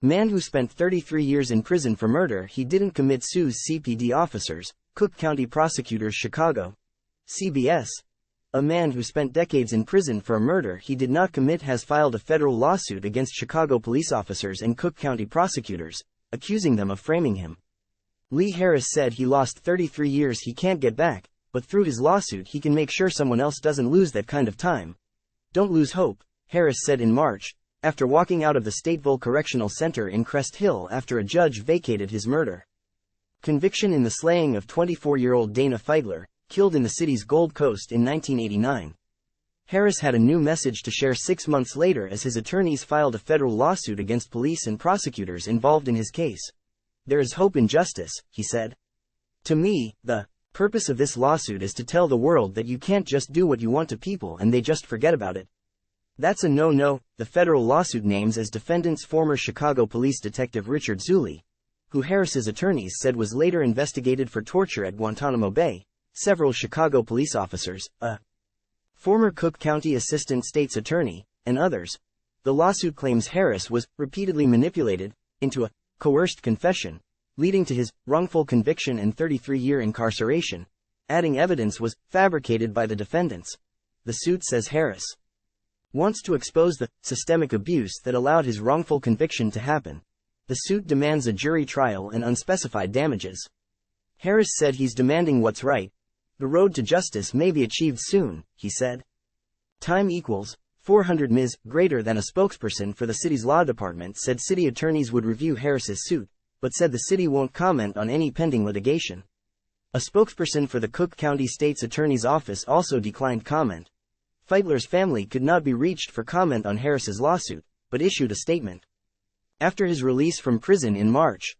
Man who spent 33 years in prison for murder he didn't commit sues CPD officers, Cook County prosecutors Chicago. CBS. A man who spent decades in prison for a murder he did not commit has filed a federal lawsuit against Chicago police officers and Cook County prosecutors, accusing them of framing him. Lee Harris said he lost 33 years he can't get back, but through his lawsuit he can make sure someone else doesn't lose that kind of time. Don't lose hope, Harris said in March, after walking out of the Stateville Correctional Center in Crest Hill after a judge vacated his murder. Conviction in the slaying of 24-year-old Dana Feitler, killed in the city's Gold Coast in 1989. Harris had a new message to share 6 months later as his attorneys filed a federal lawsuit against police and prosecutors involved in his case. There is hope in justice, he said. To me, the purpose of this lawsuit is to tell the world that you can't just do what you want to people and they just forget about it. That's a no-no, the federal lawsuit names as defendants former Chicago police detective Richard Zulli, who Harris's attorneys said was later investigated for torture at Guantanamo Bay, several Chicago police officers, a former Cook County assistant state's attorney, and others. The lawsuit claims Harris was repeatedly manipulated into a coerced confession, leading to his wrongful conviction and 33-year incarceration, adding evidence was fabricated by the defendants. The suit says Harris wants to expose the systemic abuse that allowed his wrongful conviction to happen. The suit demands a jury trial and unspecified damages. Harris said he's demanding what's right. The road to justice may be achieved soon, he said. Time equals 400 Ms. greater than a spokesperson for the city's law department said city attorneys would review Harris's suit, but said the city won't comment on any pending litigation. A spokesperson for the Cook County State's Attorney's Office also declined comment. Feitler's family could not be reached for comment on Harris's lawsuit, but issued a statement. After his release from prison in March,